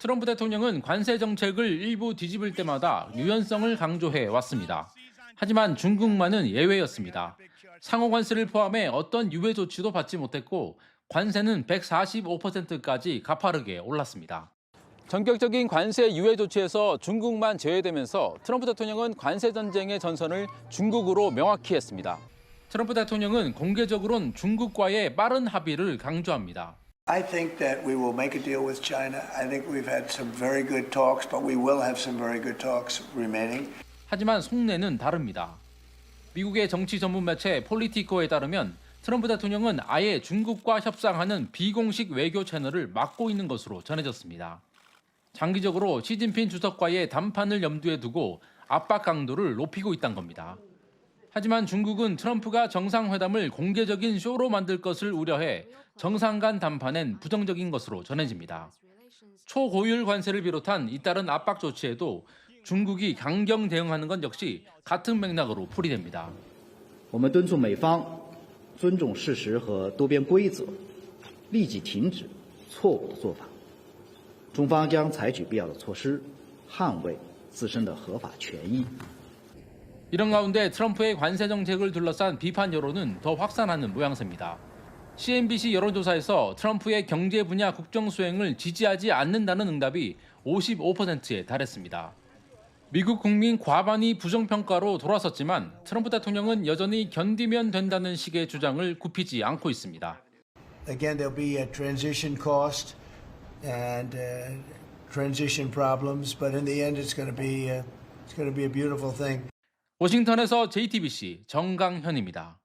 트럼프 대통령은 관세 정책을 일부 뒤집을 때마다 유연성을 강조해 왔습니다. 하지만 중국만은 예외였습니다. 상호 관세를 포함해 어떤 유예 조치도 받지 못했고 관세는 145%까지 가파르게 올랐습니다. 전격적인 관세 유예 조치에서 중국만 제외되면서 트럼프 대통령은 관세 전쟁의 전선을 중국으로 명확히 했습니다. 트럼프 대통령은 공개적으로는 중국과의 빠른 합의를 강조합니다. I think that we will make a deal with China. I think we've had some very good talks, but we will have some very good talks remaining. 하지만 속내는 다릅니다. 미국의 정치 전문 매체 폴리티코에 따르면 트럼프 대통령은 아예 중국과 협상하는 비공식 외교 채널을 막고 있는 것으로 전해졌습니다. 장기적으로 시진핑 주석과의 담판을 염두에 두고 압박 강도를 높이고 있다는 겁니다. 하지만 중국은 트럼프가 정상회담을 공개적인 쇼로 만들 것을 우려해 정상 간 담판엔 부정적인 것으로 전해집니다. 초고율 관세를 비롯한 잇따른 압박 조치에도 중국이 강경 대응하는 건 역시 같은 맥락으로 풀이됩니다. 我们敦促美方尊重事实和多边规则，立即停止错误的做法。中方将采取必要的措施，捍卫自身的合法权益。 이런 가운데 트럼프의 관세 정책을 둘러싼 비판 여론은 더 확산하는 모양새입니다. CNBC 여론조사에서 트럼프의 경제 분야 국정 수행을 지지하지 않는다는 응답이 55%에 달했습니다. 미국 국민 과반이 부정평가로 돌아섰지만 트럼프 대통령은 여전히 견디면 된다는 식의 주장을 굽히지 않고 있습니다. Again, there'll be a transition cost and transition problems, but in the end, it's going to be a beautiful thing. 워싱턴에서 JTBC 정강현입니다.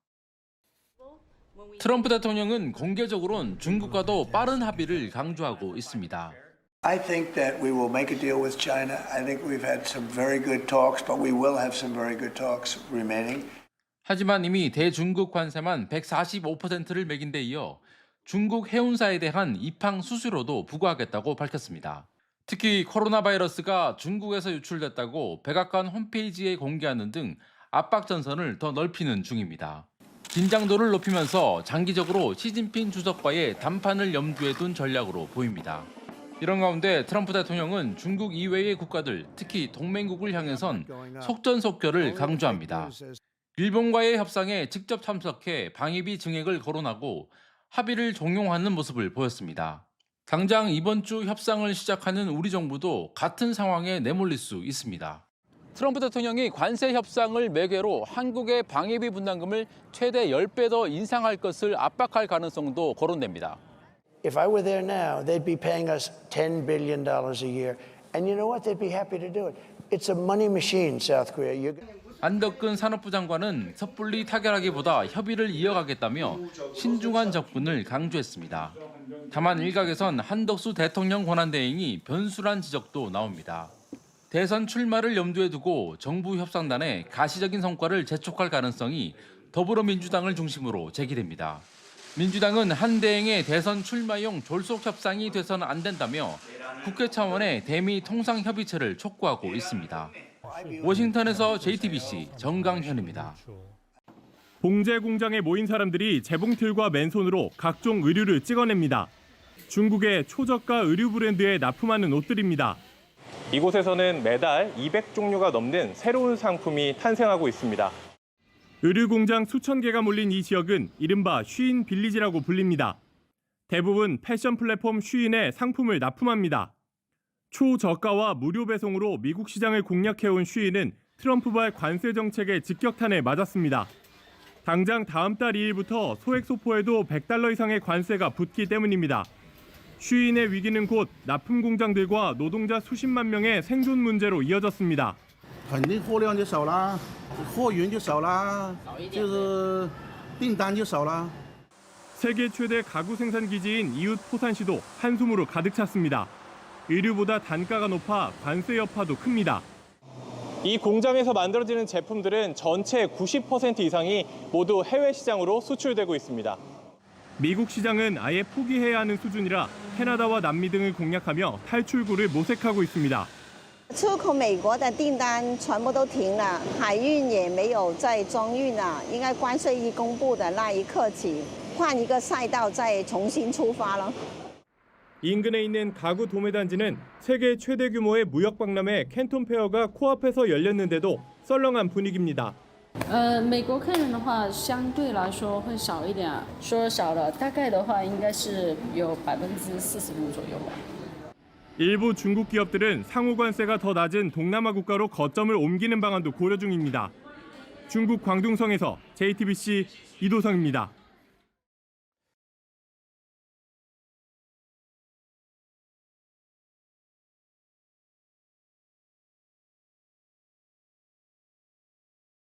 트럼프 대통령은 공개적으로는 중국과도 빠른 합의를 강조하고 있습니다. I think that we will make a deal with China. I think we've had some very good talks, but we will have some very good talks remaining. 하지만 이미 대중국 관세만 145%를 매긴 데 이어 중국 해운사에 대한 입항 수수료도 부과하겠다고 밝혔습니다. 특히 코로나 바이러스가 중국에서 유출됐다고 백악관 홈페이지에 공개하는 등 압박 전선을 더 넓히는 중입니다. 긴장도를 높이면서 장기적으로 시진핑 주석과의 담판을 염두에 둔 전략으로 보입니다. 이런 가운데 트럼프 대통령은 중국 이외의 국가들, 특히 동맹국을 향해선 속전속결을 강조합니다. 일본과의 협상에 직접 참석해 방위비 증액을 거론하고 합의를 종용하는 모습을 보였습니다. 당장 이번 주 협상을 시작하는 우리 정부도 같은 상황에 내몰릴 수 있습니다. 트럼프 대통령이 관세 협상을 매개로 한국의 방위비 분담금을 최대 10배 더 인상할 것을 압박할 가능성도 거론됩니다. If I were there now, they'd be paying us $10 billion a year. And you know what? They'd be happy to do it. It's a money machine, South Korea. 안덕근 산업부 장관은 섣불리 타결하기보다 협의를 이어가겠다며 신중한 접근을 강조했습니다. 다만 일각에선 한덕수 대통령 권한대행이 변수란 지적도 나옵니다. 대선 출마를 염두에 두고 정부 협상단에 가시적인 성과를 재촉할 가능성이 더불어민주당을 중심으로 제기됩니다. 민주당은 한 대행의 대선 출마용 졸속 협상이 돼서는 안 된다며 국회 차원의 대미 통상협의체를 촉구하고 있습니다. 워싱턴에서 JTBC 정강현입니다. 봉제 공장에 모인 사람들이 재봉틀과 맨손으로 각종 의류를 찍어냅니다. 중국의 초저가 의류 브랜드에 납품하는 옷들입니다. 이곳에서는 매달 200종류가 넘는 새로운 상품이 탄생하고 있습니다. 의류 공장 수천 개가 몰린 이 지역은 이른바 쉬인 빌리지라고 불립니다. 대부분 패션 플랫폼 쉬인에 상품을 납품합니다. 초저가와 무료 배송으로 미국 시장을 공략해온 쉬인은 트럼프발 관세 정책의 직격탄에 맞았습니다. 당장 다음 달 2일부터 소액 소포에도 $100 이상의 관세가 붙기 때문입니다. 쉬인의 위기는 곧 납품 공장들과 노동자 수십만 명의 생존 문제로 이어졌습니다. 肯定货量就少啦，货源就少啦，就是订单就少啦。 세계 최대 가구 생산 기지인 이웃 포산시도 한숨으로 가득 찼습니다. 의류보다 단가가 높아 관세 여파도 큽니다. 이 공장에서 만들어지는 제품들은 전체 90% 이상이 모두 해외 시장으로 수출되고 있습니다. 미국 시장은 아예 포기해야 하는 수준이라 캐나다와 남미 등을 공략하며 탈출구를 모색하고 있습니다. 出口美国的订单全部都停了，海运也没有再装运了，应该关税一公布的那一刻起，换一个赛道再重新出发了。 인근에 있는 가구 도매단지는 세계 최대 규모의 무역 박람회 캔톤 페어가 코앞에서 열렸는데도 썰렁한 분위기입니다. 美国客人的话，相对来说会少一点，说少了，大概的话应该是有45%左右吧。 일부 중국 기업들은 상호 관세가 더 낮은 동남아 국가로 거점을 옮기는 방안도 고려 중입니다. 중국 광둥성에서 JTBC 이도성입니다.